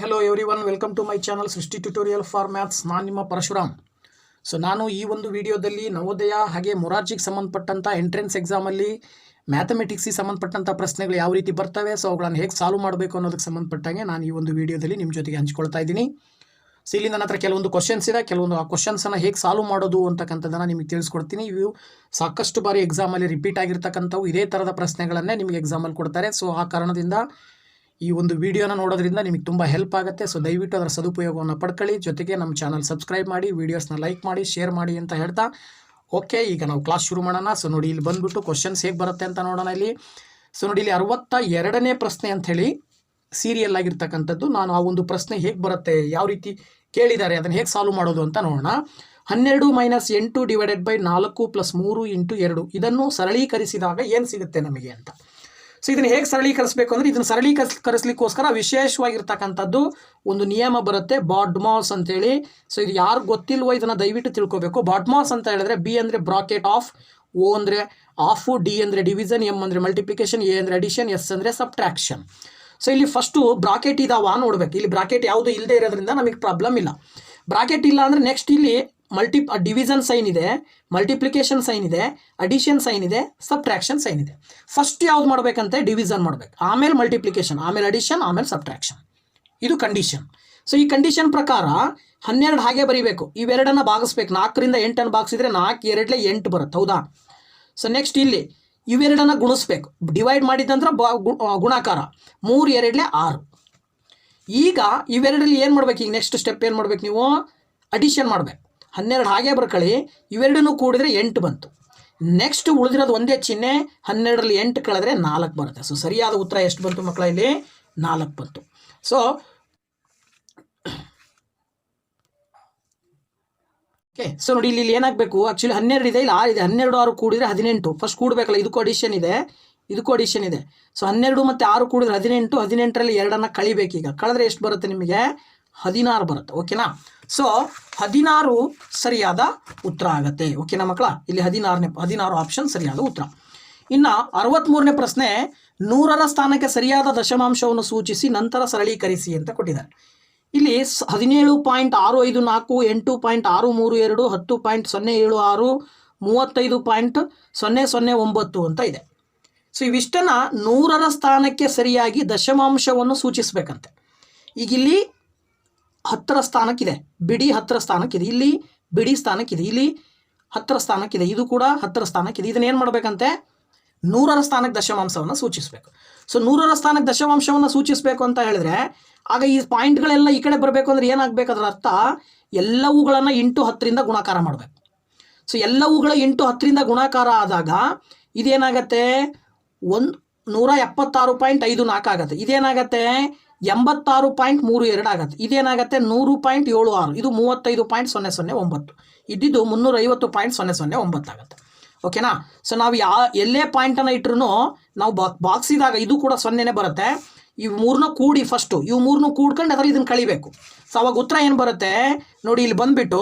Hello everyone, welcome to my channel Srishti tutorial for maths. ನಾನು ನಿಮ್ಮ ಪರಶುರಾಮ್. ನಾನು ಈ ಒಂದು ವಿಡಿಯೋದಲ್ಲಿ ನವೋದಯ ಹಾಗೆ ಮೊರಾರ್ಜಿಗೆ ಸಂಬಂಧಪಟ್ಟಂಥ ಎಂಟ್ರೆನ್ಸ್ ಎಕ್ಸಾಮಲ್ಲಿ ಮ್ಯಾಥಮೆಟಿಕ್ಸಿಗೆ ಸಂಬಂಧಪಟ್ಟಂಥ ಪ್ರಶ್ನೆಗಳು ಯಾವ ರೀತಿ ಬರ್ತವೆ, ಅವುಗಳನ್ನು ಹೇಗೆ ಸಾಲ್ವ್ ಮಾಡಬೇಕು ಅನ್ನೋದಕ್ಕೆ ಸಂಬಂಧಪಟ್ಟಂಗೆ ನಾನು ಈ ಒಂದು ವಿಡಿಯೋದಲ್ಲಿ ನಿಮ್ಮ ಜೊತೆಗೆ ಹಂಚ್ಕೊಳ್ತಾ ಇದ್ದೀನಿ. ಇಲ್ಲಿ ನನ್ನ ಹತ್ರ ಕೆಲವೊಂದು ಕ್ವಶನ್ಸ್ ಇದೆ, ಕೆಲವೊಂದು ಆ ಕ್ವಶನ್ಸನ್ನು ಹೇಗೆ ಸಾಲ್ವ್ ಮಾಡೋದು ಅಂತಕ್ಕಂಥದ್ದನ್ನು ನಿಮಗೆ ತಿಳಿಸ್ಕೊಡ್ತೀನಿ. ಇವು ಸಾಕಷ್ಟು ಬಾರಿ ಎಕ್ಸಾಮಲ್ಲಿ ರಿಪೀಟ್ ಆಗಿರ್ತಕ್ಕಂಥವು ಇದೇ ಥರದ ಪ್ರಶ್ನೆಗಳನ್ನೇ ನಿಮಗೆ ಎಕ್ಸಾಮಲ್ಲಿ ಕೊಡ್ತಾರೆ. ಆ ಕಾರಣದಿಂದ ಈ ಒಂದು ವಿಡಿಯೋನ ನೋಡೋದ್ರಿಂದ ನಿಮಗೆ ತುಂಬ ಹೆಲ್ಪ್ ಆಗುತ್ತೆ. ದಯವಿಟ್ಟು ಅದರ ಸದುಪಯೋಗವನ್ನು ಪಡ್ಕೊಳ್ಳಿ. ಜೊತೆಗೆ ನಮ್ಮ ಚಾನಲ್ ಸಬ್ಸ್ಕ್ರೈಬ್ ಮಾಡಿ, ವೀಡಿಯೋಸ್ನ ಲೈಕ್ ಮಾಡಿ, ಶೇರ್ ಮಾಡಿ ಅಂತ ಹೇಳ್ತಾ ಓಕೆ, ಈಗ ನಾವು ಕ್ಲಾಸ್ ಶುರು ಮಾಡೋಣ. ನೋಡಿ, ಇಲ್ಲಿ ಬಂದುಬಿಟ್ಟು ಕ್ವಶನ್ಸ್ ಹೇಗೆ ಬರುತ್ತೆ ಅಂತ ನೋಡೋಣ. ಇಲ್ಲಿ ನೋಡಿ, ಇಲ್ಲಿ 62ನೇ ಪ್ರಶ್ನೆ ಅಂಥೇಳಿ ಸೀರಿಯಲ್ ಆಗಿರ್ತಕ್ಕಂಥದ್ದು. ನಾನು ಆ ಒಂದು ಪ್ರಶ್ನೆ ಹೇಗೆ ಬರುತ್ತೆ, ಯಾವ ರೀತಿ ಕೇಳಿದ್ದಾರೆ, ಅದನ್ನು ಹೇಗೆ ಸಾಲ್ವ್ ಮಾಡೋದು ಅಂತ ನೋಡೋಣ. 12 - 8 ಡಿವೈಡೆಡ್ ಬೈ 4 + 3 × 2 ಇದನ್ನು ಸರಳೀಕರಿಸಿದಾಗ ಏನು ಸಿಗುತ್ತೆ ನಮಗೆ ಅಂತ. ಇದನ್ನು ಹೇಗೆ ಸರಳೀಕರಿಸಬೇಕು ಅಂದರೆ, ಇದನ್ನು ಸರಳೀಕರಿಸಲಿಕ್ಕೋಸ್ಕರ ವಿಶೇಷವಾಗಿರ್ತಕ್ಕಂಥದ್ದು ಒಂದು ನಿಯಮ ಬರುತ್ತೆ, ಬಾಡ್ಮಾಸ್ ಅಂತೇಳಿ. ಇದು ಯಾರು ಗೊತ್ತಿಲ್ವೋ ಇದನ್ನು ದಯವಿಟ್ಟು ತಿಳ್ಕೊಬೇಕು. ಬಾಡ್ಮಾಸ್ ಅಂತ ಹೇಳಿದ್ರೆ ಬಿ ಅಂದರೆ ಬ್ರಾಕೆಟ್ ಆಫ್, ಓ ಅಂದರೆ ಆಫು, ಡಿ ಅಂದರೆ ಡಿವಿಷನ್, ಎಮ್ ಅಂದರೆ ಮಲ್ಟಿಪ್ಲಿಕೇಶನ್, ಎ ಅಂದರೆ ಅಡಿಷನ್, ಎಸ್ ಅಂದರೆ ಸಬ್ಟ್ರಾಕ್ಷನ್. ಇಲ್ಲಿ ಫಸ್ಟು ಬ್ರಾಕೆಟ್ ಇದಾವ ನೋಡ್ಬೇಕು. ಇಲ್ಲಿ ಬ್ರಾಕೆಟ್ ಯಾವುದು ಇಲ್ಲದೆ ಇರೋದ್ರಿಂದ ನಮಗೆ ಪ್ರಾಬ್ಲಮ್ ಇಲ್ಲ. ಬ್ರಾಕೆಟ್ ಇಲ್ಲ ಅಂದರೆ ನೆಕ್ಸ್ಟ್ ಇಲ್ಲಿ ಡಿವಿಷನ್ ಸೈನ್ ಇದೆ, ಮಲ್ಟಿಪ್ಲಿಕೇಶನ್ ಸೈನ್ ಇದೆ, ಅಡಿಷನ್ ಸೈನ್ ಇದೆ, ಸಬ್ಟ್ರಾಕ್ಷನ್ ಸೈನ್ ಇದೆ. ಫಸ್ಟ್ ಯಾವ್ದು ಮಾಡಬೇಕಂತೆ, ಡಿವಿಷನ್ ಮಾಡಬೇಕು, ಆಮೇಲೆ ಮಲ್ಟಿಪ್ಲಿಕೇಶನ್, ಆಮೇಲೆ ಅಡಿಷನ್, ಆಮೇಲೆ ಸಬ್ಟ್ರಾಕ್ಷನ್. ಇದು ಕಂಡೀಷನ್. ಈ ಕಂಡೀಷನ್ ಪ್ರಕಾರ 12 ಹಾಗೆ ಬರೀಬೇಕು. ಇವೆರಡನ್ನು ಭಾಗಿಸ್ಬೇಕು. 4 ರಿಂದ 8 ಭಾಗಿಸಿದ್ರೆ 4 × 2 = 8 ಬರುತ್ತೆ, ಹೌದಾ? ನೆಕ್ಸ್ಟ್ ಇಲ್ಲಿ ಇವೆರಡನ್ನು ಗುಣಿಸ್ಬೇಕು. ಡಿವೈಡ್ ಮಾಡಿದಂದ್ರೆ ಗುಣಾಕಾರ, 3 × 2 = 6. ಈಗ ಇವೆರಡರಲ್ಲಿ ಏನು ಮಾಡ್ಬೇಕು, ಈಗ ನೆಕ್ಸ್ಟ್ ಸ್ಟೆಪ್ ಏನು ಮಾಡ್ಬೇಕು, ನೀವು ಅಡಿಷನ್ ಮಾಡಬೇಕು. 12 ಹಾಗೆ ಬರ್ಕೊಳ್ಳಿ, ಇವೆರಡನ್ನೂ ಕೂಡಿದ್ರೆ 8 ಬಂತು. ನೆಕ್ಸ್ಟ್ ಉಳಿದಿರೋದು ಒಂದೇ ಚಿಹ್ನೆ, 12ರಲ್ಲಿ 8 ಕಳೆದ್ರೆ 4 ಬರುತ್ತೆ. ಸರಿಯಾದ ಉತ್ತರ ಎಷ್ಟು ಬಂತು ಮಕ್ಕಳ, ಇಲ್ಲಿ 4 ಬಂತು. ಓಕೆ, ನೋಡಿ ಇಲ್ಲಿ ಏನಾಗಬೇಕು, ಆ್ಯಕ್ಚುಲಿ 12 ಇದೆ, ಇಲ್ಲಿ 6 ಇದೆ. 12 6 ಕೂಡಿದ್ರೆ 18. ಫಸ್ಟ್ ಕೂಡಬೇಕಲ್ಲ, ಇದಕ್ಕೂ ಅಡಿಷನ್ ಇದೆ, ಇದಕ್ಕೂ ಅಡಿಷನ್ ಇದೆ. 12 ಮತ್ತು 6 ಕೂಡಿದ್ರೆ 18. 18ರಲ್ಲಿ 2 ಕಳಿಬೇಕೀಗ. ಕಳೆದ್ರೆ ಎಷ್ಟು ಬರುತ್ತೆ ನಿಮಗೆ, 16 ಬರುತ್ತೆ. ಓಕೆನಾ? 16 ಸರಿಯಾದ ಉತ್ತರ ಆಗುತ್ತೆ. ಓಕೆನಾ ಮಕ್ಕಳ? ಇಲ್ಲಿ 16 ಆಪ್ಷನ್ ಸರಿಯಾದ ಉತ್ತರ. ಇನ್ನು 63ನೇ ಪ್ರಶ್ನೆ, 100ರ ಸ್ಥಾನಕ್ಕೆ ಸರಿಯಾದ ದಶಮಾಂಶವನ್ನು ಸೂಚಿಸಿ ನಂತರ ಸರಳೀಕರಿಸಿ ಅಂತ ಕೊಟ್ಟಿದ್ದಾರೆ. ಇಲ್ಲಿ 17.654, 8.632, 10.076, 35.009 ಅಂತ ಇದೆ. ಇವಿಷ್ಟನ್ನು 100ರ ಸ್ಥಾನಕ್ಕೆ ಸರಿಯಾಗಿ ದಶಮಾಂಶವನ್ನು ಸೂಚಿಸಬೇಕಂತೆ. ಈಗ ಇಲ್ಲಿ 10ರ ಸ್ಥಾನಕ್ಕಿದೆ, ಬಿಡಿ 10ರ ಸ್ಥಾನಕ್ಕಿದೆ, ಇಲ್ಲಿ ಬಿಡಿ ಸ್ಥಾನಕ್ಕಿದೆ, ಇಲ್ಲಿ 10ರ ಸ್ಥಾನಕ್ಕಿದೆ, ಇದು ಕೂಡ 10ರ ಸ್ಥಾನಕ್ಕಿದೆ. ಇದನ್ನ ಏನು ಮಾಡಬೇಕಂತೆ, 100ರ ಸ್ಥಾನಕ್ಕೆ ದಶಮಾಂಶವನ್ನು ಸೂಚಿಸಬೇಕು. 100ರ ಸ್ಥಾನಕ್ಕೆ ದಶಮಾಂಶವನ್ನು ಸೂಚಿಸಬೇಕು ಅಂತ ಹೇಳಿದ್ರೆ ಆಗ ಈ ಪಾಯಿಂಟ್ಗಳೆಲ್ಲ ಈ ಕಡೆ ಬರಬೇಕು ಅಂದರೆ ಏನಾಗಬೇಕು, ಅದರ ಅರ್ಥ ಎಲ್ಲವುಗಳನ್ನು × 10ರಿಂದ ಗುಣಾಕಾರ ಮಾಡಬೇಕು. ಎಲ್ಲವುಗಳ × 10ರಿಂದ ಗುಣಾಕಾರ ಆದಾಗ ಇದೇನಾಗತ್ತೆ, 176.54 ಆಗುತ್ತೆ. ಇದೇನಾಗತ್ತೆ, 86.32 ಆಗುತ್ತೆ. ಇದೇನಾಗುತ್ತೆ, 100.76. ಇದು 35.009. ಇದ್ದಿದ್ದು 350.009 ಆಗುತ್ತೆ. ಓಕೆನಾ? ನಾವು ಎಲ್ಲೇ ಪಾಯಿಂಟನ್ನು ಇಟ್ಟರು ನಾವು ಬಾಕ್ಸಿದಾಗ ಇದು ಕೂಡ 0ನೇ ಬರುತ್ತೆ. ಇವು 3ನ ಕೂಡಿ ಫಸ್ಟು, ಇವು 3ನ ಕೂಡ್ಕೊಂಡು ಅದರಲ್ಲಿ ಇದನ್ನು ಕಳಿಬೇಕು. ಅವಾಗ ಉತ್ತರ ಏನು ಬರುತ್ತೆ ನೋಡಿ, ಇಲ್ಲಿ ಬಂದುಬಿಟ್ಟು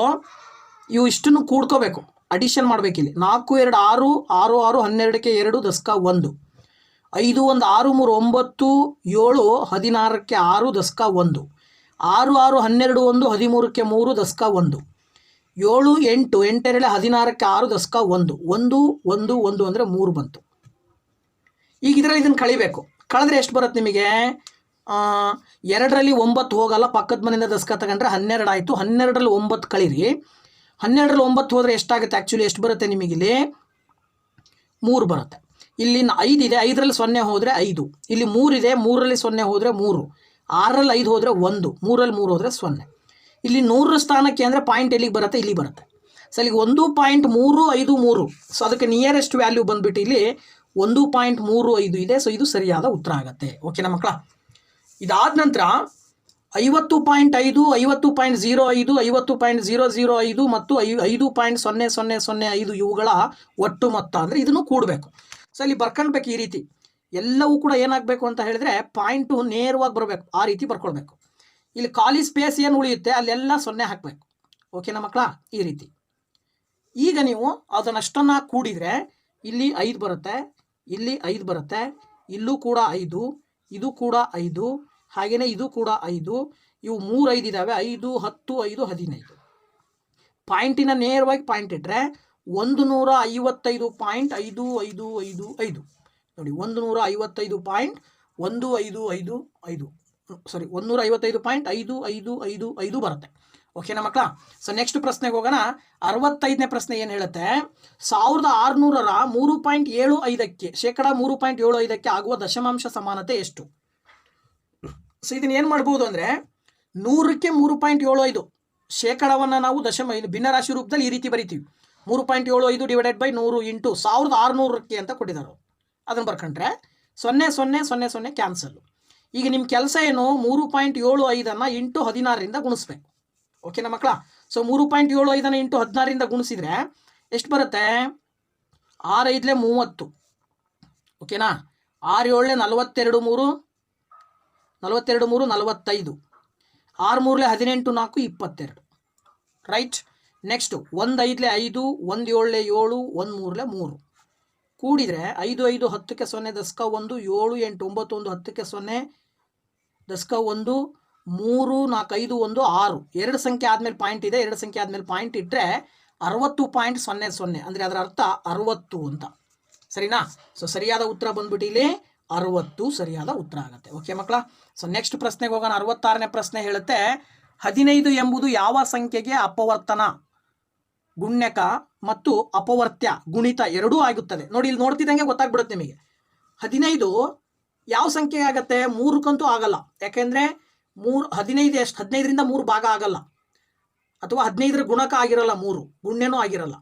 ಇವು ಇಷ್ಟನ್ನು ಕೂಡ್ಕೋಬೇಕು, ಅಡಿಷನ್ ಮಾಡಬೇಕು. ಇಲ್ಲಿ 4 2 6, 6 6, 12ಕ್ಕೆ 2 10ಕ್ಕೆ 1, 5 1 6 3 9, 7 16ಕ್ಕೆ 6 10ಕ್ಕೆ 1, 6 6 12 1, 13ಕ್ಕೆ 3 10ಕ್ಕೆ 1, 7 8 8 2 16ಕ್ಕೆ 6 10ಕ್ಕೆ 1, 1 1 1 ಅಂದರೆ 3 ಬಂತು. ಈಗ ಇದರಲ್ಲಿ ಇದನ್ನು ಕಳಿಬೇಕು. ಕಳೆದ್ರೆ ಎಷ್ಟು ಬರುತ್ತೆ ನಿಮಗೆ, 2ರಲ್ಲಿ 9 ಹೋಗಲ್ಲ, ಪಕ್ಕದ ಮನೆಯಿಂದ 10ಕ್ಕೆ ತಗೊಂಡ್ರೆ 12 ಆಯಿತು. 12ರಲ್ಲಿ 9 ಕಳೀರಿ. 12ರಲ್ಲಿ 9 ಹೋದರೆ ಎಷ್ಟಾಗುತ್ತೆ, ಆ್ಯಕ್ಚುಲಿ ಎಷ್ಟು ಬರುತ್ತೆ ನಿಮಗೆ, ಇಲ್ಲಿ 3 ಬರುತ್ತೆ. ಇಲ್ಲಿ 5 ಇದೆ, 5ರಲ್ಲಿ 0 ಹೋದರೆ 5. ಇಲ್ಲಿ 3 ಇದೆ, 3ರಲ್ಲಿ 0 ಹೋದರೆ 3. 6ರಲ್ಲಿ 5 ಹೋದರೆ 1, 3ರಲ್ಲಿ 3 ಹೋದರೆ 0. ಇಲ್ಲಿ 100ರ ಸ್ಥಾನಕ್ಕೆ ಅಂದರೆ ಪಾಯಿಂಟ್ ಎಲ್ಲಿಗೆ ಬರುತ್ತೆ, ಇಲ್ಲಿ ಬರುತ್ತೆ. ಇಲ್ಲಿಗೆ 1.353. ಅದಕ್ಕೆ ನಿಯರೆಸ್ಟ್ ವ್ಯಾಲ್ಯೂ ಬಂದುಬಿಟ್ಟು ಇಲ್ಲಿ 1.35 ಇದೆ. ಇದು ಸರಿಯಾದ ಉತ್ತರ ಆಗುತ್ತೆ. ಓಕೆನಾ ಮಕ್ಕಳ? ಇದಾದ ನಂತರ 50.5, 50.05, 50.005 ಮತ್ತು 5.0005 ಇವುಗಳ ಒಟ್ಟು ಮೊತ್ತ ಅಂದರೆ ಇದನ್ನು ಕೂಡಬೇಕು. ಇಲ್ಲಿ ಬರ್ಕೊಳ್ಬೇಕು. ಈ ರೀತಿ ಎಲ್ಲವೂ ಕೂಡ ಏನಾಗಬೇಕು ಅಂತ ಹೇಳಿದ್ರೆ ಪಾಯಿಂಟು ನೇರವಾಗಿ ಬರಬೇಕು, ಆ ರೀತಿ ಬರ್ಕೊಳ್ಬೇಕು. ಇಲ್ಲಿ ಖಾಲಿ ಸ್ಪೇಸ್ ಏನು ಉಳಿಯುತ್ತೆ ಅಲ್ಲೆಲ್ಲ 0 ಹಾಕಬೇಕು. ಓಕೆನಾ ಮಕ್ಕಳ? ಈ ರೀತಿ. ಈಗ ನೀವು ಅದನ್ನಷ್ಟನ್ನು ಕೂಡಿದರೆ ಇಲ್ಲಿ 5 ಬರುತ್ತೆ, ಇಲ್ಲಿ 5 ಬರುತ್ತೆ, ಇಲ್ಲೂ ಕೂಡ 5, ಇದು ಕೂಡ 5, ಹಾಗೆಯೇ ಇದು ಕೂಡ 5, ಇವು 3 5 ಇದ್ದಾವೆ, 5 10 5 15. ಪಾಯಿಂಟಿನ ನೇರವಾಗಿ ಪಾಯಿಂಟ್ ಇಟ್ಟರೆ 155.5555 ನೋಡಿ, 155.1555 ಸಾರಿ 155.5555 ಬರುತ್ತೆ. ಓಕೆನಾ ಮಕ್ಕಳ? ಸೊ ನೆಕ್ಸ್ಟ್ ಪ್ರಶ್ನೆಗೆ ಹೋಗೋಣ. 65ನೇ ಪ್ರಶ್ನೆ ಏನು ಹೇಳುತ್ತೆ, 1600ರ 3.75ಕ್ಕೆ ಶೇಕಡ 3.75ಕ್ಕೆ ಆಗುವ ದಶಮಾಂಶ ಸಮಾನತೆ ಎಷ್ಟು? ಸೊ ಇದನ್ನ ಏನು ಮಾಡ್ಬೋದು ಅಂದರೆ 100ಕ್ಕೆ 3.75 ಶೇಕಡವನ್ನು ನಾವು ಭಿನ್ನರಾಶಿ ರೂಪದಲ್ಲಿ ಈ ರೀತಿ ಬರಿತೀವಿ. 3.75 ಡಿವೈಡೆಡ್ ಬೈ 100 ಇಂಟು 1600ಕ್ಕೆ ಅಂತ ಕೊಟ್ಟಿದ್ದಾರೆ. ಅದನ್ನು ಬರ್ಕೊಂಡ್ರೆ 0 0 0 0 ಕ್ಯಾನ್ಸಲ್. ಈಗ ನಿಮ್ಮ ಕೆಲಸ ಏನು, 3.75 ಇಂಟು 16ರಿಂದ ಗುಣಿಸ್ಬೇಕು. ಓಕೆನಾ ಮಕ್ಕಳ? ಸೊ 3.75 ಇಂಟು 16ರಿಂದ ಗುಣಿಸಿದ್ರೆ ಎಷ್ಟು ಬರುತ್ತೆ? 6 5 30. ಓಕೆನಾ? 6 7 42 3 42 3 45. 6 3 18 4 22. ರೈಟ್. ನೆಕ್ಸ್ಟ್ 1 5 5 1 7 7 1 3 3 ಕೂಡಿದರೆ 5 5 10ಕ್ಕೆ 0 ದಶಕ 1 7 8 9 1 10ಕ್ಕೆ 0 ದಶಕ 1 3 4 5 1 6. 2 ಸಂಖ್ಯೆ ಆದಮೇಲೆ ಪಾಯಿಂಟ್ ಇದೆ, 2 ಸಂಖ್ಯೆ ಆದಮೇಲೆ ಪಾಯಿಂಟ್ ಇಟ್ಟರೆ 60.00 ಅಂದರೆ ಅದರ ಅರ್ಥ 60 ಅಂತ. ಸರಿನಾ? ಸೊ ಸರಿಯಾದ ಉತ್ತರ ಬಂದ್ಬಿಟ್ಟು ಇಲ್ಲಿ 60 ಸರಿಯಾದ ಉತ್ತರ ಆಗುತ್ತೆ. ಓಕೆ ಮಕ್ಕಳ? ಸೊ ನೆಕ್ಸ್ಟ್ ಪ್ರಶ್ನೆಗೆ ಹೋಗೋಣ. 66ನೇ ಪ್ರಶ್ನೆ ಹೇಳುತ್ತೆ, 15 ಎಂಬುದು ಯಾವ ಸಂಖ್ಯೆಗೆ ಅಪವರ್ತನ ಗುಣ್ಯಕ ಮತ್ತು ಅಪವರ್ತ್ಯ ಗುಣಿತ ಎರಡೂ ಆಗುತ್ತದೆ? ನೋಡಿ, ಇಲ್ಲಿ ನೋಡ್ತಿದ್ದಂಗೆ ಗೊತ್ತಾಗ್ಬಿಡುತ್ತೆ ನಿಮಗೆ. 15 ಯಾವ ಸಂಖ್ಯೆ ಆಗುತ್ತೆ? 3ಕ್ಕಂತೂ ಆಗಲ್ಲ. ಯಾಕೆಂದರೆ 15 ಎಷ್ಟು? 15ರಿಂದ 3 ಭಾಗ ಆಗಲ್ಲ, ಅಥವಾ 15ರ ಗುಣಕ ಆಗಿರಲ್ಲ, 3 ಗುಣ್ಯನೂ ಆಗಿರಲ್ಲ,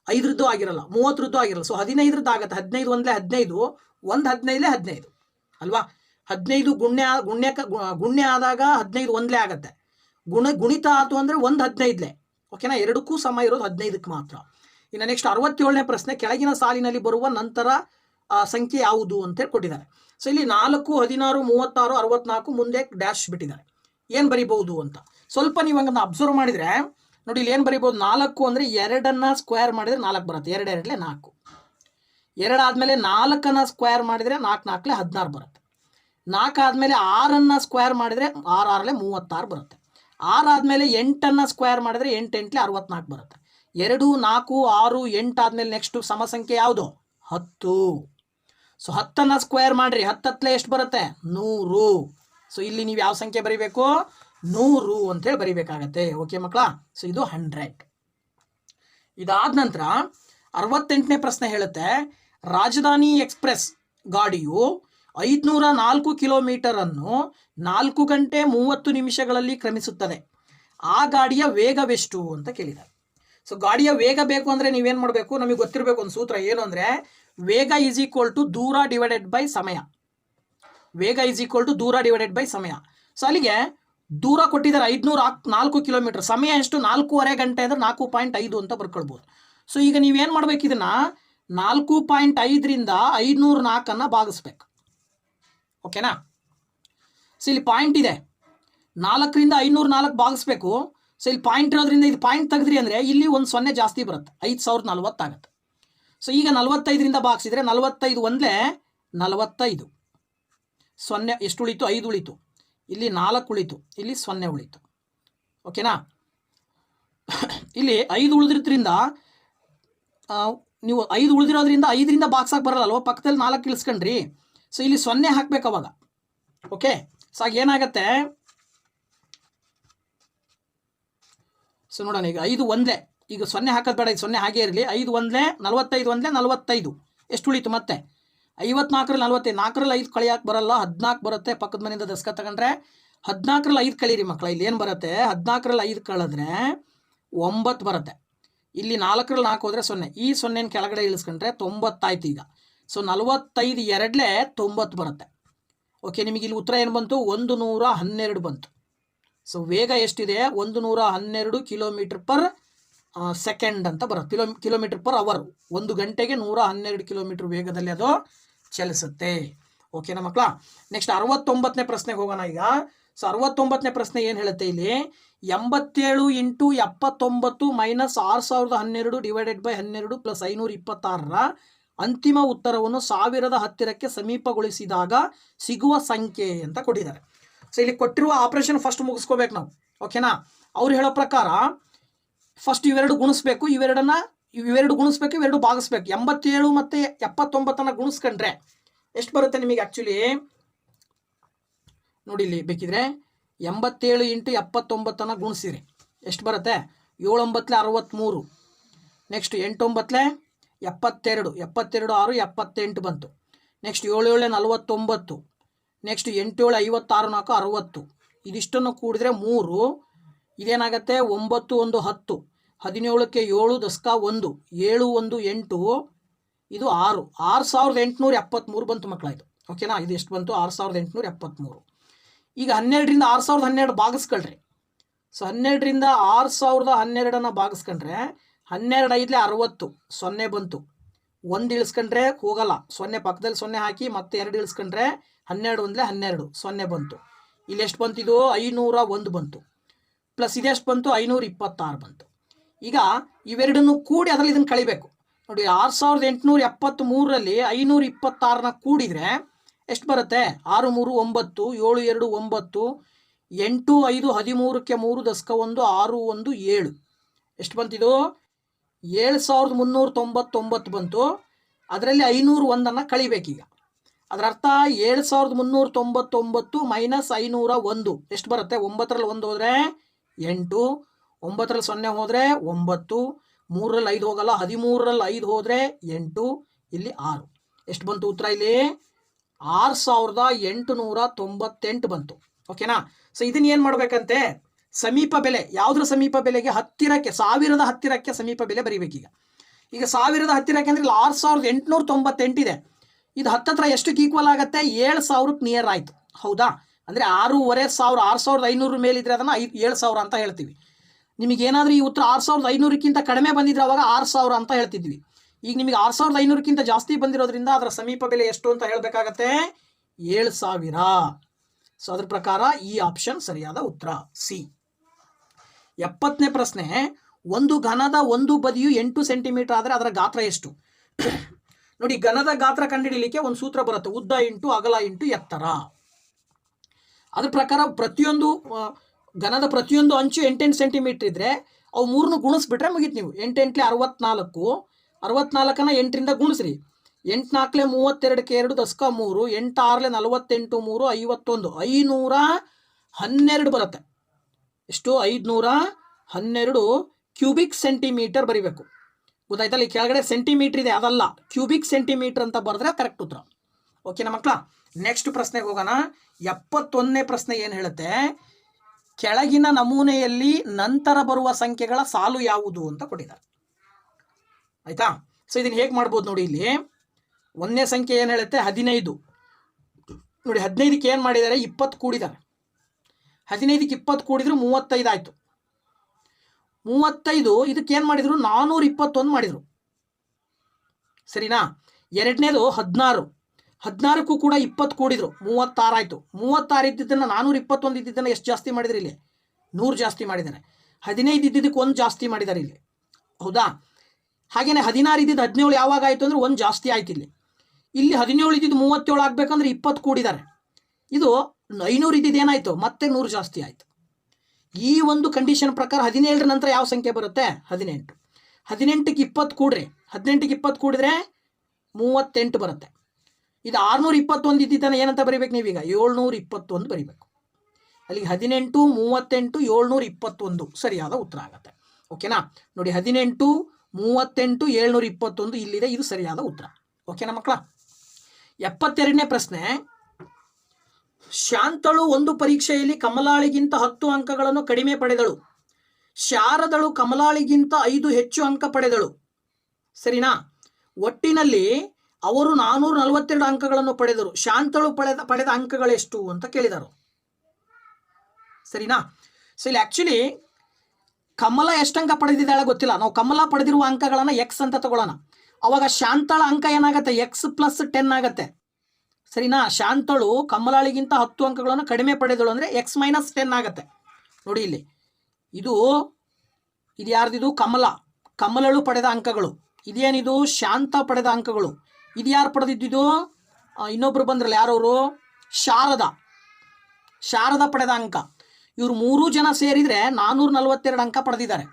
5ರದ್ದು ಆಗಿರಲ್ಲ, 30ರದ್ದು ಆಗಿರಲ್ಲ. ಸೊ 15ರದ್ದು ಆಗುತ್ತೆ. 15 ಒಂದಲೇ 15, 1 15 15 ಅಲ್ವಾ? 15 ಗುಣ್ಯ ಆದಾಗ 15 ಒಂದಲೇ ಆಗುತ್ತೆ. ಗುಣಿತ ಆಯಿತು ಅಂದರೆ 1 15. ಓಕೆನಾ? ಎರಡಕ್ಕೂ ಸಮ ಇರೋದು 15ಕ್ಕೆ ಮಾತ್ರ. ಇನ್ನು ನೆಕ್ಸ್ಟ್ 67ನೇ ಪ್ರಶ್ನೆ, ಕೆಳಗಿನ ಸಾಲಿನಲ್ಲಿ ಬರುವ ನಂತರ ಸಂಖ್ಯೆ ಯಾವುದು ಅಂತೇಳಿ ಕೊಟ್ಟಿದ್ದಾರೆ. ಸೊ ಇಲ್ಲಿ 4 16 36 64 ಮುಂದೆ ಡ್ಯಾಶ್ ಬಿಟ್ಟಿದ್ದಾರೆ. ಏನು ಬರಿಬಹುದು ಅಂತ ಸ್ವಲ್ಪ ನೀವು ಹಂಗನ್ನು ಅಬ್ಸರ್ವ್ ಮಾಡಿದರೆ ನೋಡಿ, ಇಲ್ಲಿ ಏನು ಬರಿಬೋದು? 4 ಅಂದರೆ 2ನ್ನು ಸ್ಕ್ವೇರ್ ಮಾಡಿದರೆ 4 ಬರುತ್ತೆ. 2 2 4. 2 ಆದಮೇಲೆ 4ನ್ನು ಸ್ಕ್ವೇರ್ ಮಾಡಿದರೆ 4 4 16 ಬರುತ್ತೆ. 4 ಆದಮೇಲೆ 6ನ್ನು ಸ್ಕ್ವೇರ್ ಮಾಡಿದರೆ 6 6 36 ಬರುತ್ತೆ. 6 ಆದಮೇಲೆ 8ನ್ನು ಸ್ಕ್ವೇರ್ ಮಾಡಿದರೆ 8 8 64 ಬರುತ್ತೆ. 2 4 6 8 ಆದಮೇಲೆ ನೆಕ್ಸ್ಟು ಸಮ ಸಂಖ್ಯೆ ಯಾವುದು? 10. ಸೊ 10ನ್ನು ಸ್ಕ್ವೇರ್ ಮಾಡಿರಿ, 10 10 ಎಷ್ಟು ಬರುತ್ತೆ? 100. ಸೊ ಇಲ್ಲಿ ನೀವು ಯಾವ ಸಂಖ್ಯೆ ಬರೀಬೇಕು? 100 ಅಂತೇಳಿ ಬರಿಬೇಕಾಗತ್ತೆ. ಓಕೆ ಮಕ್ಕಳ? ಸೊ ಇದು 100. ಇದಾದ ನಂತರ 68ನೇ ಪ್ರಶ್ನೆ ಹೇಳುತ್ತೆ, ರಾಜಧಾನಿ ಎಕ್ಸ್ಪ್ರೆಸ್ ಗಾಡಿಯು 504 ಕಿಲೋಮೀಟರನ್ನು 4 ಗಂಟೆ 30 ನಿಮಿಷಗಳಲ್ಲಿ ಕ್ರಮಿಸುತ್ತದೆ. ಆ ಗಾಡಿಯ ವೇಗವೆಷ್ಟು ಅಂತ ಕೇಳಿದ್ದಾರೆ. ಸೊ ಗಾಡಿಯ ವೇಗ ಬೇಕು ಅಂದರೆ ನೀವೇನು ಮಾಡಬೇಕು? ನಮಗೆ ಗೊತ್ತಿರಬೇಕು ಒಂದು ಸೂತ್ರ. ಏನು ಅಂದರೆ ವೇಗ ಈಸ್ ಈಕ್ವಲ್ ಟು ದೂರ ಡಿವೈಡೆಡ್ ಬೈ ಸಮಯ. ವೇಗ ಈಸ್ ಈಕ್ವಲ್ ಟು ದೂರ ಡಿವೈಡೆಡ್ ಬೈ ಸಮಯ. ಸೊ ಅಲ್ಲಿಗೆ ದೂರ ಕೊಟ್ಟಿದ್ದಾರೆ 504 ಕಿಲೋಮೀಟರ್, ಸಮಯ ಎಷ್ಟು? 4.5 ಗಂಟೆ ಅಂದರೆ 4.5 ಅಂತ ಬರ್ಕೊಳ್ಬೋದು. ಸೊ ಈಗ ನೀವೇನು ಮಾಡಬೇಕು? ಇದನ್ನು 4.5ರಿಂದ 504ನ್ನು ಭಾಗಿಸ್ಬೇಕು. ಓಕೆನಾ? ಸೊ ಇಲ್ಲಿ ಪಾಯಿಂಟ್ ಇದೆ, 4ರಿಂದ 504 ಭಾಗಿಸ್ಬೇಕು. ಸೊ ಇಲ್ಲಿ ಪಾಯಿಂಟ್ ಇರೋದ್ರಿಂದ ಇದು ಪಾಯಿಂಟ್ ತೆಗೆದ್ರಿ ಅಂದರೆ ಇಲ್ಲಿ ಒಂದು 0 ಜಾಸ್ತಿ ಬರುತ್ತೆ, 5040 ಆಗುತ್ತೆ. ಸೊ ಈಗ 45ರಿಂದ ಭಾಗಿಸಿದರೆ 45 ಒಂದಲೇ 45, 0 ಎಷ್ಟು ಉಳಿತು? 5 ಉಳಿತು. ಇಲ್ಲಿ 4 ಉಳಿತು, ಇಲ್ಲಿ 0 ಉಳಿತು. ಓಕೆನಾ? ಇಲ್ಲಿ 5 ಉಳಿದ್ರಿಂದ ನೀವು 5 ಉಳಿದಿರೋದ್ರಿಂದ 5ರಿಂದ ಭಾಗಿಸಕ್ಕೆ ಬರಲ್ಲ, ಪಕ್ಕದಲ್ಲಿ 4 ಇಳಿಸ್ಕೊಂಡ್ರಿ. ಸೊ ಇಲ್ಲಿ 0 ಹಾಕ್ಬೇಕು ಅವಾಗ. ಓಕೆ? ಸೊ ಆಗ ಏನಾಗುತ್ತೆ? ಸೊ ನೋಡೋಣ, ಈಗ 5 ಒಂದಲೇ, ಈಗ 0 ಹಾಕೋದು ಬೇಡ, 0 ಹಾಗೆ ಇರಲಿ. 5 ಒಂದಲೇ 45 ಒಂದಲೇ 45. ಎಷ್ಟು ಉಳಿತು ಮತ್ತೆ? 54ರಲ್ಲಿ 45, 4ರಲ್ಲಿ 5 ಕಳಿಯಕ್ಕೆ ಬರಲ್ಲ, 14 ಬರುತ್ತೆ. ಪಕ್ಕದ ಮನೆಯಿಂದ ದಸ್ಕ ತಗೊಂಡ್ರೆ 14ರಲ್ಲಿ 5 ಕಳೀರಿ ಮಕ್ಕಳ. ಇಲ್ಲಿ ಏನು ಬರುತ್ತೆ? 14ರಲ್ಲಿ 5 ಕಳೆದ್ರೆ 9 ಬರುತ್ತೆ. ಇಲ್ಲಿ 4ರಲ್ಲಿ 4 ಹೋದರೆ 0, ಈ 0 ಕೆಳಗಡೆ ಇಳಿಸ್ಕೊಂಡ್ರೆ 90 ಆಯ್ತು ಈಗ. ಸೊ 45 2ಲೇ 90 ಬರುತ್ತೆ. ಓಕೆ, ನಿಮಗೆ ಇಲ್ಲಿ ಉತ್ತರ ಏನು ಬಂತು? 112 ಬಂತು. ಸೊ ವೇಗ ಎಷ್ಟಿದೆ? 112 ಕಿಲೋಮೀಟರ್ ಪರ್ ಸೆಕೆಂಡ್ ಅಂತ ಬರುತ್ತೆ, ಕಿಲೋಮೀಟರ್ ಪರ್ ಅವರ್. 1 ಗಂಟೆಗೆ 112 ಕಿಲೋಮೀಟರ್ ವೇಗದಲ್ಲಿ ಅದು ಚಲಿಸುತ್ತೆ. ಓಕೆನಾ ಮಕ್ಕಳ? ನೆಕ್ಸ್ಟ್ 69ನೇ ಪ್ರಶ್ನೆಗೆ ಹೋಗೋಣ ಈಗ. ಸೊ 69ನೇ ಪ್ರಶ್ನೆ ಏನು ಹೇಳುತ್ತೆ ಇಲ್ಲಿ? 87 into 79 minus 6012 divided by 12 plus 526ರ ಅಂತಿಮ ಉತ್ತರವನ್ನು 1000ರ ಹತ್ತಿರಕ್ಕೆ ಸಮೀಪಗೊಳಿಸಿದಾಗ ಸಿಗುವ ಸಂಖ್ಯೆ ಅಂತ ಕೊಟ್ಟಿದ್ದಾರೆ. ಸೊ ಇಲ್ಲಿ ಕೊಟ್ಟಿರುವ ಆಪರೇಷನ್ ಫಸ್ಟ್ ಮುಗಿಸ್ಕೋಬೇಕು ನಾವು, ಓಕೆನಾ. ಅವ್ರು ಹೇಳೋ ಪ್ರಕಾರ ಫಸ್ಟ್ ಇವೆರಡು ಗುಣಿಸ್ಬೇಕು, ಇವೆರಡು ಗುಣಿಸ್ಬೇಕು, ಇವೆರಡು ಭಾಗಿಸ್ಬೇಕು. 87 ಮತ್ತು 79 ಗುಣಿಸ್ಕೊಂಡ್ರೆ ಎಷ್ಟು ಬರುತ್ತೆ ನಿಮಗೆ? ಆ್ಯಕ್ಚುಲಿ ನೋಡಿ ಇಲ್ಲಿ ಬೇಕಿದ್ರೆ 87 × 79 ಗುಣಿಸಿರಿ ಎಷ್ಟು ಬರುತ್ತೆ? 7 9 63, ನೆಕ್ಸ್ಟ್ 8 9 72, 72 6 78 ಬಂತು. Next 7 7 49, next 8 7 56 4 60. ಇದಿಷ್ಟನ್ನು ಕೂಡಿದ್ರೆ 3, ಇದೇನಾಗುತ್ತೆ? 9 1 10, 17ಕ್ಕೆ 7 10 1, 7 1 8, ಇದು 6, 6873 ಬಂತು ಮಕ್ಕಳ ಇದು, ಓಕೆನಾ. ಇದು ಎಷ್ಟು ಬಂತು? 6873. ಈಗ 12ರಿಂದ 6012 ಭಾಗಿಸ್ಕೊಳ್ರಿ. ಸೊ 12ರಿಂದ 6012 ಭಾಗಿಸ್ಕೊಂಡ್ರೆ 12 5 60, 0 ಬಂತು. 1 ಇಳಿಸ್ಕೊಂಡ್ರೆ ಹೋಗಲ್ಲ, 0 ಪಕ್ಕದಲ್ಲಿ 0 ಹಾಕಿ ಮತ್ತೆ 2 ಇಳಿಸ್ಕೊಂಡ್ರೆ 12 1 12, 0 ಬಂತು. ಇಲ್ಲಿ ಎಷ್ಟು ಬಂತು? ಇದು 501 ಬಂತು. ಪ್ಲಸ್ ಇದೆಷ್ಟು ಬಂತು? 526 ಬಂತು. ಈಗ ಇವೆರಡನ್ನು ಕೂಡಿ ಅದರಲ್ಲಿ ಇದನ್ನು ಕಳಿಬೇಕು ನೋಡಿ. 6873ರಲ್ಲಿ 526 ಕೂಡಿದರೆ ಎಷ್ಟು ಬರುತ್ತೆ? 6 3 9, 7 2 9, 8 5 13ಕ್ಕೆ 3 10 1 6 1 7. ಎಷ್ಟು ಬಂತಿದು? 7399 ಬಂತು. ಅದರಲ್ಲಿ 501 ಕಳಿಬೇಕೀಗ. ಅದರ ಅರ್ಥ 7399 ಮೈನಸ್ 501 ಎಷ್ಟು ಬರುತ್ತೆ? 9ರಲ್ಲಿ 1 ಹೋದರೆ 8, 9ರಲ್ಲಿ 0 ಹೋದರೆ 9, 3ರಲ್ಲಿ 5 ಹೋಗಲ್ಲ, 13ರಲ್ಲಿ 5 ಹೋದರೆ 8, ಇಲ್ಲಿ 6. ಎಷ್ಟು ಬಂತು ಉತ್ತರ? ಇಲ್ಲಿ 6898 ಬಂತು, ಓಕೆನಾ. ಸೊ ಇದನ್ನ ಏನು ಮಾಡಬೇಕಂತೆ? ಸಮೀಪ ಬೆಲೆ, ಯಾವುದ್ರ ಸಮೀಪ ಬೆಲೆಗೆ? ಹತ್ತಿರಕ್ಕೆ, 1000ದ ಹತ್ತಿರಕ್ಕೆ ಸಮೀಪ ಬೆಲೆ ಬರೀಬೇಕೀಗ. ಈಗ 1000ದ ಹತ್ತಿರಕ್ಕೆ ಅಂದರೆ ಇಲ್ಲಿ 6898 ಇದೆ. ಇದು 10 ಹತ್ರ ಎಷ್ಟಕ್ಕೆ ಈಕ್ವಲ್ ಆಗುತ್ತೆ? 7000ಕ್ಕೆ ನಿಯರ್ ಆಯಿತು, ಹೌದಾ. ಅಂದರೆ 6500, 6500 ಮೇಲಿದ್ರೆ ಅದನ್ನು 7000 ಅಂತ ಹೇಳ್ತೀವಿ. ನಿಮಗೇನಾದರೂ ಈ ಉತ್ತರ 6500ಕ್ಕಿಂತ ಕಡಿಮೆ ಬಂದಿದ್ರೆ ಅವಾಗ 6000 ಅಂತ ಹೇಳ್ತಿದ್ವಿ. ಈಗ ನಿಮಗೆ 6500ಕ್ಕಿಂತ ಜಾಸ್ತಿ ಬಂದಿರೋದ್ರಿಂದ ಅದರ ಸಮೀಪ ಬೆಲೆ ಎಷ್ಟು ಅಂತ ಹೇಳಬೇಕಾಗತ್ತೆ? 7000. ಸೊ ಅದ್ರ ಪ್ರಕಾರ ಈ ಆಪ್ಷನ್ ಸರಿಯಾದ ಉತ್ತರ ಸಿ. 70ನೇ ಪ್ರಶ್ನೆ, ಒಂದು ಘನದ ಒಂದು ಬದಿಯು 8 ಸೆಂಟಿಮೀಟರ್ ಆದರೆ ಅದರ ಗಾತ್ರ ಎಷ್ಟು? ನೋಡಿ, ಘನದ ಗಾತ್ರ ಕಂಡುಹಿಡಿಯಲಿಕ್ಕೆ ಒಂದು ಸೂತ್ರ ಬರುತ್ತೆ, ಉದ್ದ ಇಂಟು ಅಗಲ ಇಂಟು ಎತ್ತರ. ಅದ್ರ ಪ್ರಕಾರ ಪ್ರತಿಯೊಂದು ಘನದ ಪ್ರತಿಯೊಂದು ಅಂಚು 8 ಸೆಂಟಿಮೀಟರ್ ಇದ್ರೆ ಅವು 3 ಗುಣಿಸ್ಬಿಟ್ರೆ ಮುಗೀತು. ನೀವು 8 8 64, 64ನ್ನ 8ರಿಂದ ಗುಣಿಸ್ರಿ. 8 4 32ಕ್ಕೆ 2 10 3, 8 6 48 3 51, 512 ಬರುತ್ತೆ. ಎಷ್ಟು? 512 ಕ್ಯೂಬಿಕ್ ಸೆಂಟಿಮೀಟರ್ ಬರಿಬೇಕು, ಗೊತ್ತಾಯ್ತಲ್ಲ. ಈ ಕೆಳಗಡೆ ಸೆಂಟಿಮೀಟರ್ ಇದೆ, ಅದಲ್ಲ, ಕ್ಯೂಬಿಕ್ ಸೆಂಟಿಮೀಟರ್ ಅಂತ ಬರೆದ್ರೆ ಕರೆಕ್ಟ್ ಉತ್ತರ, ಓಕೆನಾ ಮಕ್ಕಳ. ನೆಕ್ಸ್ಟ್ ಪ್ರಶ್ನೆಗೆ ಹೋಗೋಣ. 71ನೇ ಪ್ರಶ್ನೆ ಏನು ಹೇಳುತ್ತೆ? ಕೆಳಗಿನ ನಮೂನೆಯಲ್ಲಿ ನಂತರ ಬರುವ ಸಂಖ್ಯೆಗಳ ಸಾಲು ಯಾವುದು ಅಂತ ಕೊಟ್ಟಿದ್ದಾರೆ, ಆಯ್ತಾ. ಸೊ ಇದನ್ನು ಹೇಗೆ ಮಾಡ್ಬೋದು ನೋಡಿ. ಇಲ್ಲಿ 1ನೇ ಸಂಖ್ಯೆ ಏನು ಹೇಳುತ್ತೆ? 15. ನೋಡಿ, 15ಕ್ಕೆ ಏನು ಮಾಡಿದ್ದಾರೆ? 20 ಕೂಡಿದ್ದಾರೆ. 15ಕ್ಕೆ 20 ಕೂಡಿದ್ರು 35 ಆಯಿತು. 35 ಇದಕ್ಕೆ ಏನು ಮಾಡಿದ್ರು? 421 ಮಾಡಿದರು, ಸರಿನಾ. ಎರಡನೇದು 16, 16ಕ್ಕೂ ಕೂಡ 20 ಕೂಡಿದ್ರು 36 ಆಯಿತು. 36 ಇದ್ದಿದ್ದನ್ನು 421 ಇದ್ದಿದ್ದನ್ನು ಎಷ್ಟು ಜಾಸ್ತಿ ಮಾಡಿದ್ರು? ಇಲ್ಲಿ 100 ಜಾಸ್ತಿ ಮಾಡಿದ್ದಾರೆ. 15 ಇದ್ದಿದ್ದಕ್ಕೆ 1 ಜಾಸ್ತಿ ಮಾಡಿದ್ದಾರೆ ಇಲ್ಲಿ, ಹೌದಾ. ಹಾಗೇನೆ 16 ಇದ್ದಿದ್ದು 17 ಯಾವಾಗ ಆಯಿತು ಅಂದರೆ 1 ಜಾಸ್ತಿ ಆಯ್ತು ಇಲ್ಲಿ. ಇಲ್ಲಿ 17 ಇದ್ದಿದ್ದು 37 ಆಗಬೇಕಂದ್ರೆ 20 ಕೂಡಿದ್ದಾರೆ. ಇದು 500 ಇದ್ದಿದ್ದು ಏನಾಯಿತು? ಮತ್ತೆ 100 ಜಾಸ್ತಿ ಆಯಿತು. ಈ ಒಂದು ಕಂಡೀಷನ್ ಪ್ರಕಾರ 17ರ ನಂತರ ಯಾವ ಸಂಖ್ಯೆ ಬರುತ್ತೆ? 18. 18ಕ್ಕೆ 20 ಕೂಡ್ರಿ, 18ಕ್ಕೆ 20 ಕೂಡಿದ್ರೆ 38 ಬರುತ್ತೆ. ಇದು 621 ಇದ್ದಿದ್ದಾನೆ ಏನಂತ ಬರೀಬೇಕು ನೀವೀಗ? 721 ಬರೀಬೇಕು. ಅಲ್ಲಿಗೆ 18 38 721 ಸರಿಯಾದ ಉತ್ತರ ಆಗುತ್ತೆ, ಓಕೆನಾ. ನೋಡಿ, 18 38 721 ಇಲ್ಲಿದೆ, ಇದು ಸರಿಯಾದ ಉತ್ತರ, ಓಕೆನಾ ಮಕ್ಕಳ. 72ನೇ ಪ್ರಶ್ನೆ, ಶಾಂತಳು ಒಂದು ಪರೀಕ್ಷೆಯಲ್ಲಿ ಕಮಲಾಳಿಗಿಂತ 10 ಅಂಕಗಳನ್ನು ಕಡಿಮೆ ಪಡೆದಳು. ಶಾರದಳು ಕಮಲಾಳಿಗಿಂತ 5 ಹೆಚ್ಚು ಅಂಕ ಪಡೆದಳು, ಸರಿನಾ. ಒಟ್ಟಿನಲ್ಲಿ ಅವರು 442 ಅಂಕಗಳನ್ನು ಪಡೆದರು. ಶಾಂತಳು ಪಡೆದ ಅಂಕಗಳೆಷ್ಟು ಅಂತ ಕೇಳಿದರು, ಸರಿನಾ. ಸೊ ಇಲ್ಲಿ ಆ್ಯಕ್ಚುಲಿ ಕಮಲ ಎಷ್ಟು ಅಂಕ ಪಡೆದಿದ್ದಾಳೆ ಗೊತ್ತಿಲ್ಲ. ನಾವು ಕಮಲ ಪಡೆದಿರುವ ಅಂಕಗಳನ್ನು ಎಕ್ಸ್ ಅಂತ ತಗೊಳ್ಳೋಣ. ಅವಾಗ ಶಾಂತಳ ಅಂಕ ಏನಾಗುತ್ತೆ? ಎಕ್ಸ್ ಪ್ಲಸ್ 10 ಆಗುತ್ತೆ, ಸರಿನಾ. ಶಾಂತಳು ಕಮಲಾಳಿಗಿಂತ 10 ಅಂಕಗಳನ್ನು ಕಡಿಮೆ ಪಡೆದಳು ಅಂದರೆ ಎಕ್ಸ್ ಮೈನಸ್ 10 ಆಗುತ್ತೆ. ನೋಡಿ ಇಲ್ಲಿ ಇದು ಯಾರ್ದಿದು? ಕಮಲಳು ಪಡೆದ ಅಂಕಗಳು. ಇದೇನಿದು? ಶಾಂತ ಪಡೆದ ಅಂಕಗಳು. ಇದು ಯಾರು ಪಡೆದಿದ್ದು? ಇನ್ನೊಬ್ರು ಬಂದ್ರಲ್ಲ, ಯಾರವರು? ಶಾರದಾ. ಶಾರದಾ ಪಡೆದ ಅಂಕ. ಇವರು 3 ಜನ ಸೇರಿದರೆ 442 ಅಂಕ ಪಡೆದಿದ್ದಾರೆ.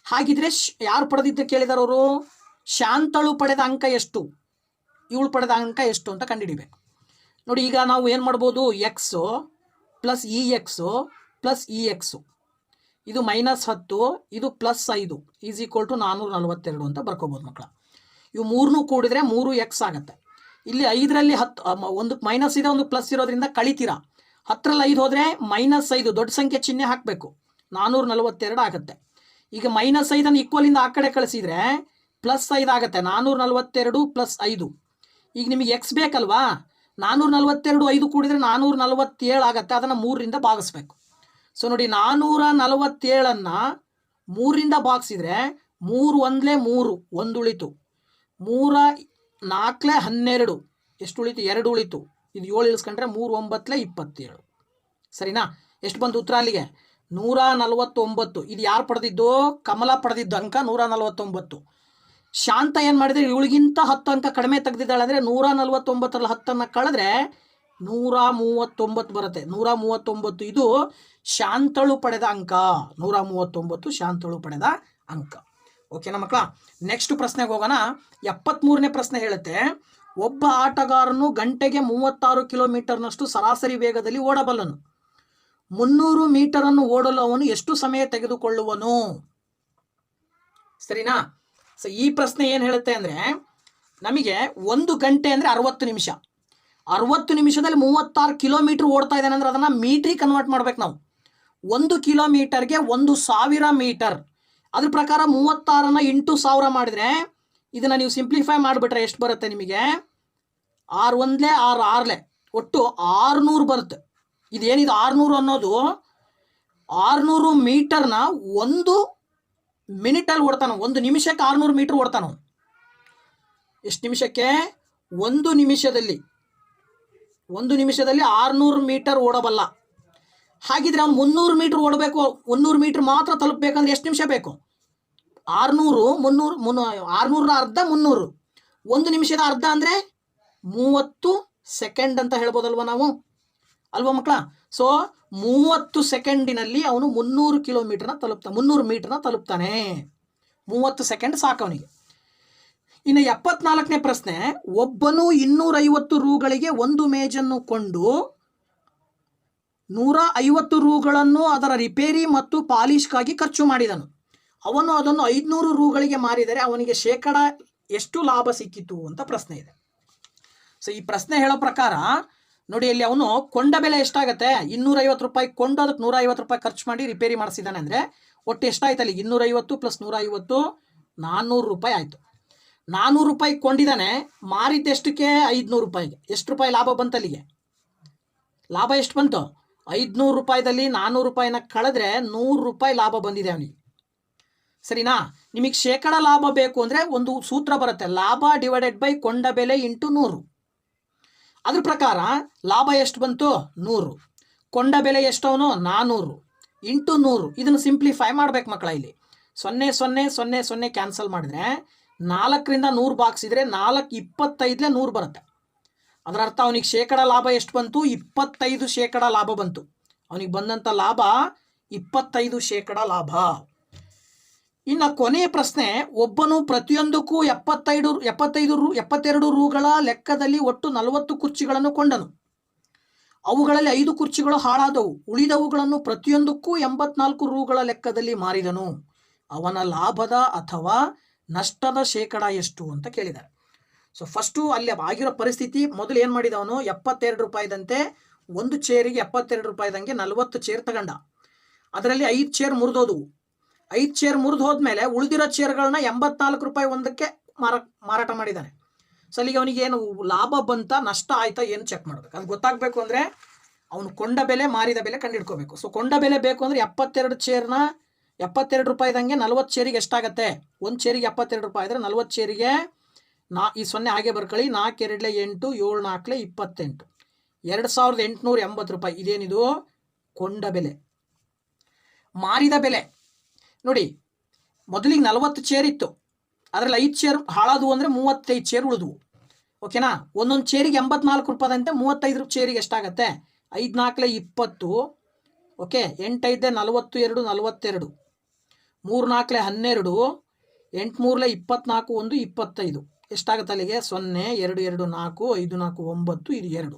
ಹಾಗಿದ್ರೆ ಯಾರು ಪಡೆದಿದ್ದ ಕೇಳಿದಾರೆ ಅವರು? ಶಾಂತಳು ಪಡೆದ ಅಂಕ ಎಷ್ಟು, ಇವಳು ಪಡೆದ ಅಂಕ ಎಷ್ಟು ಅಂತ ಕಂಡುಹಿಡಿಬೇಕು. ನೋಡಿ, ಈಗ ನಾವು ಏನು ಮಾಡ್ಬೋದು, x plus E x plus E x, ಇದು -10, ಇದು +5 ಈಸ್ ಈಕ್ವಲ್ ಟು 442 ಅಂತ ಬರ್ಕೋಬೋದು ಮಕ್ಕಳ. ಇವು 3 ಕೂಡಿದ್ರೆ 3x ಆಗುತ್ತೆ. ಇಲ್ಲಿ 5ರಲ್ಲಿ 10, ಒಂದು ಮೈನಸ್ ಇದೆ, ಒಂದು ಪ್ಲಸ್ ಇರೋದ್ರಿಂದ ಕಳಿತೀರಾ. 10ರಲ್ಲಿ 5 ಹೋದರೆ -5, ದೊಡ್ಡ ಸಂಖ್ಯೆ ಚಿಹ್ನೆ ಹಾಕಬೇಕು, 442 ಆಗುತ್ತೆ. ಈಗ -5 ಈಕ್ವಲಿಂದ ಆ ಕಡೆ ಕಳಿಸಿದರೆ +5 ಆಗುತ್ತೆ, 442 + 5. ಈಗ ನಿಮಗೆ ಎಕ್ಸ್ ಬೇಕಲ್ವಾ, 442 5 ಕೂಡಿದರೆ 447 ಆಗುತ್ತೆ. ಅದನ್ನು 3ರಿಂದ ಭಾಗಿಸ್ಬೇಕು. ಸೊ ನೋಡಿ, 447ಅನ್ನು 3ರಿಂದ ಭಾಗಿಸಿದರೆ 3 1 3, 1 ಉಳಿತು. 3 4 12, ಎಷ್ಟು ಉಳಿತು? 2 ಉಳಿತು. ಇದು 7 ಇಳಿಸ್ಕೊಂಡ್ರೆ 3 9 27. ಸರಿನಾ? ಎಷ್ಟು ಬಂತು ಉತ್ತರ ಅಲ್ಲಿಗೆ? 149. ಇದು ಯಾರು ಪಡೆದಿದ್ದು? ಕಮಲ ಪಡೆದಿದ್ದು ಅಂಕ 149. ಶಾಂತ ಏನು ಮಾಡಿದರೆ, ಇವಳಿಗಿಂತ 10 ಅಂಕ ಕಡಿಮೆ ತೆಗೆದಿದ್ದಾಳೆ. ಅಂದರೆ 149ರಲ್ಲಿ 10 ಕಳೆದ್ರೆ 139 ಬರುತ್ತೆ. 139 ಇದು ಶಾಂತಳು ಪಡೆದ ಅಂಕ. 139 ಶಾಂತಳು ಪಡೆದ ಅಂಕ. ಓಕೆನಾ ಮಕ್ಕಳ? ನೆಕ್ಸ್ಟ್ ಪ್ರಶ್ನೆಗೆ ಹೋಗೋಣ. 73ನೇ ಪ್ರಶ್ನೆ ಹೇಳುತ್ತೆ, ಒಬ್ಬ ಆಟಗಾರನು ಗಂಟೆಗೆ 36 ಕಿಲೋಮೀಟರ್ನಷ್ಟು ಸರಾಸರಿ ವೇಗದಲ್ಲಿ ಓಡಬಲ್ಲನು. 300 ಮೀಟರನ್ನು ಓಡಲು ಅವನು ಎಷ್ಟು ಸಮಯ ತೆಗೆದುಕೊಳ್ಳುವನು? ಸರಿನಾ? ಸೊ ಈ ಪ್ರಶ್ನೆ ಏನು ಹೇಳುತ್ತೆ ಅಂದರೆ, ನಮಗೆ 1 ಗಂಟೆ ಅಂದರೆ 60 ನಿಮಿಷ. 60 ನಿಮಿಷದಲ್ಲಿ 36 ಕಿಲೋಮೀಟರ್ ಓಡ್ತಾ ಇದ್ದಾನೆ ಅಂದರೆ ಅದನ್ನು ಮೀಟ್ರಿಗೆ ಕನ್ವರ್ಟ್ ಮಾಡ್ಬೇಕು ನಾವು. 1 ಕಿಲೋಮೀಟರ್ಗೆ 1000 ಮೀಟರ್. ಅದ್ರ ಪ್ರಕಾರ 36ನ್ನು × 1000 ಮಾಡಿದರೆ, ಇದನ್ನು ನೀವು ಸಿಂಪ್ಲಿಫೈ ಮಾಡಿಬಿಟ್ರೆ ಎಷ್ಟು ಬರುತ್ತೆ ನಿಮಗೆ? 6 1 6 6 ಒಟ್ಟು 600 ಬರುತ್ತೆ. ಇದೇನಿದು 600 ಅನ್ನೋದು 600 ಮೀಟರ್ನ 1 ಮಿನಿಟಲ್ಲಿ ಓಡ್ತಾನೆ. 1 ನಿಮಿಷಕ್ಕೆ 600 ಮೀಟರ್ ಓಡ್ತಾನೆ. ಎಷ್ಟು ನಿಮಿಷಕ್ಕೆ? 1 ನಿಮಿಷದಲ್ಲಿ 600 ಮೀಟರ್ ಓಡಬಲ್ಲ. ಹಾಗಿದ್ರೆ ಅವ್ನು 300 ಮೀಟರ್ ಓಡಬೇಕು. 100 ಮೀಟರ್ ಮಾತ್ರ ತಲುಪಬೇಕಂದ್ರೆ ಎಷ್ಟು ನಿಮಿಷ ಬೇಕು? 600 600ರ ಅರ್ಧ 300, 1 ನಿಮಿಷದ ಅರ್ಧ ಅಂದರೆ 30 ಸೆಕೆಂಡ್ ಅಂತ ಹೇಳ್ಬೋದಲ್ವ ನಾವು, ಅಲ್ವಾ ಮಕ್ಕಳ? ಸೊ 30 ಸೆಕೆಂಡಿನಲ್ಲಿ ಅವನು 300 ಮೀಟರ್ನ ತಲುಪ್ತಾನೆ. 30 ಸೆಕೆಂಡ್ ಸಾಕು ಅವನಿಗೆ. ಇನ್ನು 74ನೇ ಪ್ರಶ್ನೆ, ಒಬ್ಬನು 250 ರೂಗಳಿಗೆ ಒಂದು ಮೇಜನ್ನು ಕೊಂಡು 150 ರೂಗಳನ್ನು ಅದರ ರಿಪೇರಿ ಮತ್ತು ಪಾಲಿಷ್ಗಾಗಿ ಖರ್ಚು ಮಾಡಿದನು. ಅವನು ಅದನ್ನು 500 ರೂಗಳಿಗೆ ಮಾರಿದರೆ ಅವನಿಗೆ ಶೇಕಡ ಎಷ್ಟು ಲಾಭ ಸಿಕ್ಕಿತು ಅಂತ ಪ್ರಶ್ನೆ ಇದೆ. ಸೊ ಈ ಪ್ರಶ್ನೆ ಹೇಳೋ ಪ್ರಕಾರ ನೋಡಿ, ಇಲ್ಲಿ ಅವನು ಕೊಂಡ ಬೆಲೆ ಎಷ್ಟಾಗುತ್ತೆ? 250 ರೂಪಾಯಿ ಕೊಂಡು ಅದಕ್ಕೆ 150 ರೂಪಾಯಿ ಖರ್ಚು ಮಾಡಿ ರಿಪೇರಿ ಮಾಡಿಸಿದ್ದಾನೆ. ಅಂದರೆ ಒಟ್ಟು ಎಷ್ಟಾಯ್ತು ಅಲ್ಲಿ? 250 + 150 400 ರೂಪಾಯಿ ಆಯಿತು. 400 ರೂಪಾಯಿ ಕೊಂಡಿದ್ದಾನೆ, ಮಾರಿದ್ದೆಷ್ಟಕ್ಕೆ? 500 ರೂಪಾಯಿಗೆ. ಎಷ್ಟು ರೂಪಾಯಿ ಲಾಭ ಬಂತು ಅಲ್ಲಿಗೆ? ಲಾಭ ಎಷ್ಟು ಬಂತು? 500 ರೂಪಾಯಿದಲ್ಲಿ 400 ರೂಪಾಯಿನ ಕಳೆದ್ರೆ 100 ರೂಪಾಯಿ ಲಾಭ ಬಂದಿದೆ ಅವನಿಗೆ. ಸರಿನಾ? ನಿಮಗೆ ಶೇಕಡ ಲಾಭ ಬೇಕು ಅಂದರೆ ಒಂದು ಸೂತ್ರ ಬರುತ್ತೆ, ಲಾಭ / ಕೊಂಡ ಬೆಲೆ × 100. ಅದ್ರ ಪ್ರಕಾರ ಲಾಭ ಎಷ್ಟು ಬಂತು? 100. ಕೊಂಡ ಬೆಲೆ ಎಷ್ಟವನು? 400 × 100. ಇದನ್ನು ಸಿಂಪ್ಲಿಫೈ ಮಾಡ್ಬೇಕು ಮಕ್ಕಳ. ಇಲ್ಲಿ 0 0 0 0 ಕ್ಯಾನ್ಸಲ್ ಮಾಡಿದ್ರೆ 4ರಿಂದ 100 ಭಾಗಿಸಿದ್ರೆ 4 25 100 ಬರುತ್ತೆ. ಅದರ ಅರ್ಥ ಅವನಿಗೆ ಶೇಕಡ ಲಾಭ ಎಷ್ಟು ಬಂತು? 25% ಲಾಭ ಬಂತು. ಅವನಿಗೆ ಬಂದಂಥ ಲಾಭ 25% ಲಾಭ. ಇನ್ನು ಕೊನೆಯ ಪ್ರಶ್ನೆ, ಒಬ್ಬನು ಪ್ರತಿಯೊಂದಕ್ಕೂ 72 ರೂಗಳ ಲೆಕ್ಕದಲ್ಲಿ ಒಟ್ಟು 40 ಕುರ್ಚಿಗಳನ್ನು ಕೊಂಡನು. ಅವುಗಳಲ್ಲಿ 5 ಕುರ್ಚಿಗಳು ಹಾಳಾದವು. ಉಳಿದವುಗಳನ್ನು ಪ್ರತಿಯೊಂದಕ್ಕೂ 84 ರೂಗಳ ಲೆಕ್ಕದಲ್ಲಿ ಮಾರಿದನು. ಅವನ ಲಾಭದ ಅಥವಾ ನಷ್ಟದ ಶೇಕಡ ಎಷ್ಟು ಅಂತ ಕೇಳಿದ್ದಾರೆ. ಸೊ ಫಸ್ಟು ಅಲ್ಲಿ ಆಗಿರೋ ಪರಿಸ್ಥಿತಿ, ಮೊದಲು ಏನು ಮಾಡಿದವನು? 72 ರೂಪಾಯಿದಂತೆ ಒಂದು ಚೇರಿಗೆ 72 ರೂಪಾಯಿದಂಗೆ 40 ಚೇರ್ ತಗೊಂಡ. ಅದರಲ್ಲಿ 5 ಚೇರ್ ಮುರಿದೋದವು. 5 ಚೇರ್ ಮುರಿದು ಹೋದ್ಮೇಲೆ ಉಳಿದಿರೋ ಚೇರ್ಗಳನ್ನ 84 ರೂಪಾಯಿ ಒಂದಕ್ಕೆ ಮಾರಾಟ ಮಾಡಿದ್ದಾನೆ. ಸೊ ಅಲ್ಲಿಗೆ ಅವನಿಗೆ ಏನು ಲಾಭ ಬಂತ, ನಷ್ಟ ಆಯ್ತಾ, ಏನು ಚೆಕ್ ಮಾಡಬೇಕು. ಅದು ಗೊತ್ತಾಗಬೇಕು ಅಂದರೆ ಅವನು ಕೊಂಡ ಬೆಲೆ ಮಾರಿದ ಬೆಲೆ ಕಂಡುಹಿಡ್ಕೋಬೇಕು. ಸೊ ಕೊಂಡ ಬೆಲೆ ಬೇಕು ಅಂದರೆ 72 ಚೇರ್ನ 72 ರೂಪಾಯಿದಂಗೆ 40 ಚೇರಿಗೆ ಎಷ್ಟಾಗುತ್ತೆ? ಒಂದು ಚೇರಿಗೆ 72 ರೂಪಾಯಿ ಆದರೆ 40 ಚೇರಿಗೆ ಈ 0 ಹಾಗೆ ಬರ್ಕೊಳ್ಳಿ. 4 2 8, 7 4 28, 2880 ರೂಪಾಯಿ. ಇದೇನಿದು? ಕೊಂಡ ಬೆಲೆ. ಮಾರಿದ ಬೆಲೆ ನೋಡಿ, ಮೊದಲಿಗೆ 40 ಚೇರ್ ಇತ್ತು, ಅದರಲ್ಲಿ 5 ಚೇರ್ ಹಾಳಾದವು ಅಂದರೆ 35 ಚೇರ್ ಉಳಿದವು. ಓಕೆನಾ? ಒಂದೊಂದು ಚೇರಿಗೆ 84 ರೂಪಾಯಿದಂತೆ 35 ಚೇರಿಗೆ ಎಷ್ಟಾಗುತ್ತೆ? 5 4 20, ಓಕೆ. 8 5 42, 42, 3 4 12, 8 3 24, 1 25. ಎಷ್ಟಾಗುತ್ತೆ ಅಲ್ಲಿಗೆ? 0 2 2 4 5 4 9, ಇದು 2.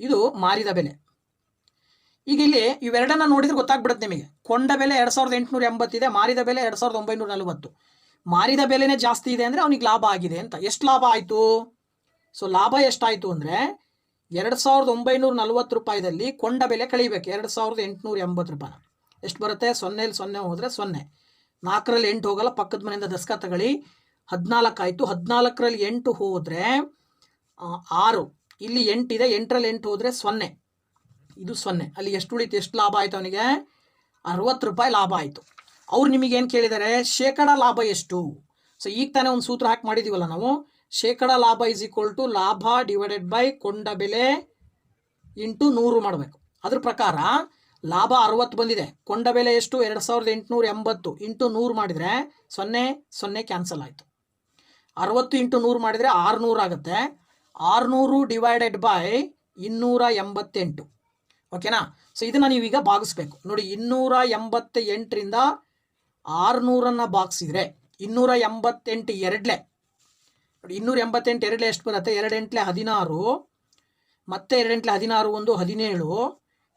ಇದು ಮಾರಿದ ಬೆಲೆ. ಈಗ ಇಲ್ಲಿ ಇವೆರಡನ್ನ ನೋಡಿದ್ರೆ ಗೊತ್ತಾಗ್ಬಿಡುತ್ತೆ ನಿಮಗೆ. ಕೊಂಡ ಬೆಲೆ 2880 ಇದೆ, ಮಾರಿದ ಬೆಲೆ 2940. ಮಾರಿದ ಬೆಲೆನೇ ಜಾಸ್ತಿ ಇದೆ ಅಂದರೆ ಅವನಿಗೆ ಲಾಭ ಆಗಿದೆ ಅಂತ. ಎಷ್ಟು ಲಾಭ ಆಯಿತು? ಸೊ ಲಾಭ ಎಷ್ಟಾಯಿತು ಅಂದರೆ 2940 ರೂಪಾಯಿದಲ್ಲಿ ಕೊಂಡ ಬೆಲೆ ಕಳಿಬೇಕು 2880 ರೂಪಾಯಿ. ಎಷ್ಟು ಬರುತ್ತೆ? 0 0 ಹೋದರೆ 0, 4ರಲ್ಲಿ 8 ಹೋಗಲ್ಲ, ಪಕ್ಕದ ಮನೆಯಿಂದ ದಸ್ಕ ತಗೊಳ್ಳಿ. 14 ಆಯಿತು. 14ರಲ್ಲಿ 8 ಹೋದರೆ 6, ಇಲ್ಲಿ 8 ಇದೆ, 8ರಲ್ಲಿ 8 ಹೋದರೆ 0, ಇದು 0. ಅಲ್ಲಿ ಎಷ್ಟು ಉಳಿತು? ಎಷ್ಟು ಲಾಭ ಆಯಿತು ಅವನಿಗೆ? 60 ರೂಪಾಯಿ ಲಾಭ ಆಯಿತು. ಅವ್ರು ನಿಮಗೇನು ಕೇಳಿದ್ದಾರೆ? ಶೇಕಡ ಲಾಭ ಎಷ್ಟು? ಸೊ ಈಗ ತಾನೇ ಒಂದು ಸೂತ್ರ ಹಾಕಿ ಮಾಡಿದ್ದೀವಲ್ಲ ನಾವು, ಶೇಕಡ ಲಾಭ ಇಸ್ ಈಕ್ವಲ್ ಟು ಲಾಭ ಡಿವೈಡೆಡ್ ಬೈ ಕೊಂಡ ಬೆಲೆ ಇಂಟು 100 ಮಾಡಬೇಕು. ಅದ್ರ ಪ್ರಕಾರ ಲಾಭ 60 ಬಂದಿದೆ, ಕೊಂಡ ಬೆಲೆ ಎಷ್ಟು? 2880 ಇಂಟು 100 ಮಾಡಿದರೆ 0 0 ಕ್ಯಾನ್ಸಲ್ ಆಯಿತು. 60 ಇಂಟು 100 ಮಾಡಿದರೆ 600 ಆಗುತ್ತೆ. 600 ಡಿವೈಡೆಡ್ ಬೈ 288, ಓಕೆನಾ? ಸೊ ಇದನ್ನು ನೀವೀಗ ಭಾಗಿಸ್ಬೇಕು ನೋಡಿ. 288ರಿಂದ 600 ಭಾಗಿಸಿದ್ರೆ 288 ಎರಡ್ಲೆ ನೋಡಿ. 288 ಎರಡ್ಲೆ ಎಷ್ಟು ಬರುತ್ತೆ? 2 8 16, ಮತ್ತೆ 2 8 16 1 17,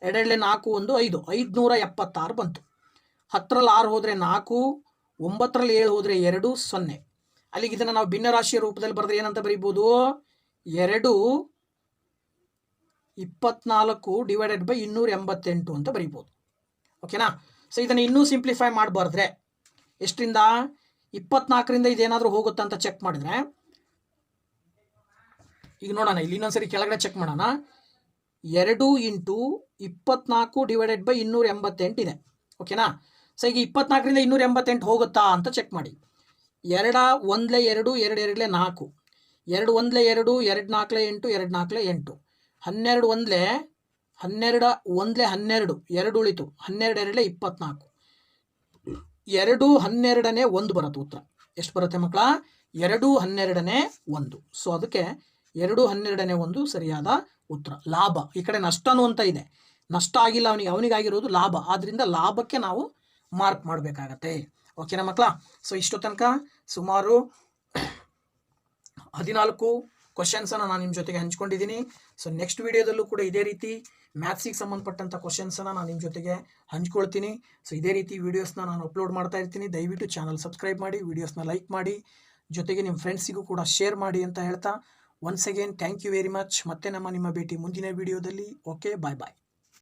2 4 1 5, 576 ಬಂತು. 10ರಲ್ಲಿ 6 ಹೋದರೆ 4, 9ರಲ್ಲಿ 7 ಹೋದರೆ 2, 0. ಅಲ್ಲಿಗೆ ಇದನ್ನು ನಾವು ಭಿನ್ನರಾಶಿಯ ರೂಪದಲ್ಲಿ ಬರೆದ್ರೆ ಏನಂತ ಬರೀಬೋದು? 2 24 ಡಿವೈಡೆಡ್ ಬೈ 288 ಅಂತ ಬರೀಬೋದು, ಓಕೆನಾ? ಸೊ ಇದನ್ನು ಇನ್ನೂ ಸಿಂಪ್ಲಿಫೈ ಮಾಡಬಾರ್ದ್ರೆ ಎಷ್ಟರಿಂದ? 24ರಿಂದ ಇದೇನಾದರೂ ಹೋಗುತ್ತಾ ಅಂತ ಚೆಕ್ ಮಾಡಿದ್ರೆ, ಈಗ ನೋಡೋಣ, ಇಲ್ಲಿ ಇನ್ನೊಂದ್ಸರಿ ಕೆಳಗಡೆ ಚೆಕ್ ಮಾಡೋಣ. 2 ಇಂಟು 24 ಡಿವೈಡೆಡ್ ಬೈ 288 ಇದೆ, ಓಕೆನಾ? ಸೊ ಈಗ 24ರಿಂದ 288 ಹೋಗುತ್ತಾ ಅಂತ ಚೆಕ್ ಮಾಡಿ. 2 1 2, 2 2 4, 2 1 2, 2 4 8, 2 4 8, 12 1 12 1 12, 2 ಉಳಿತು, 12 2 24, 2 12ನೇ 1 ಬರುತ್ತೆ ಉತ್ತರ. ಎಷ್ಟು ಬರುತ್ತೆ ಮಕ್ಕಳ? 2 12ನೇ 1. ಸೊ ಅದಕ್ಕೆ 2 12ನೇ 1 ಸರಿಯಾದ ಉತ್ತರ. ಲಾಭ ಈ ಕಡೆ ನಷ್ಟನೂ ಅಂತ ಇದೆ, ನಷ್ಟ ಆಗಿಲ್ಲ ಅವನಿಗಾಗಿರೋದು ಲಾಭ, ಆದ್ದರಿಂದ ಲಾಭಕ್ಕೆ ನಾವು ಮಾರ್ಕ್ ಮಾಡಬೇಕಾಗತ್ತೆ, ಓಕೆನಾ ಮಕ್ಕಳ? ಸೊ ಇಷ್ಟು ತನಕ ಸುಮಾರು 14 ಕ್ವಶನ್ಸನ್ನು ನಾನು ನಿಮ್ಮ ಜೊತೆಗೆ ಹಂಚ್ಕೊಂಡಿದ್ದೀನಿ. ಸೊ ನೆಕ್ಸ್ಟ್ ವಿಡಿಯೋದಲ್ಲೂ ಕೂಡ ಇದೇ ರೀತಿ ಮ್ಯಾಥ್ಸಿಗೆ ಸಂಬಂಧಪಟ್ಟಂಥ ಕ್ವಶನ್ಸನ್ನು ನಾನು ನಿಮ್ಮ ಜೊತೆಗೆ ಹಂಚ್ಕೊಳ್ತೀನಿ. ಸೊ ಇದೇ ರೀತಿ ವೀಡಿಯೋಸ್ನ ನಾನು ಅಪ್ಲೋಡ್ ಮಾಡ್ತಾ ಇರ್ತೀನಿ. ದಯವಿಟ್ಟು ಚಾನಲ್ ಸಬ್ಸ್ಕ್ರೈಬ್ ಮಾಡಿ, ವೀಡಿಯೋಸ್ನ ಲೈಕ್ ಮಾಡಿ, ಜೊತೆಗೆ ನಿಮ್ಮ ಫ್ರೆಂಡ್ಸಿಗೂ ಕೂಡ ಶೇರ್ ಮಾಡಿ ಅಂತ ಹೇಳ್ತಾ, once again thank you very much. ಮತ್ತೆ ನಿಮ್ಮ ಭೇಟಿ ಮುಂದಿನ ವಿಡಿಯೋದಲ್ಲಿ. ಓಕೆ, ಬಾಯ್ ಬಾಯ್.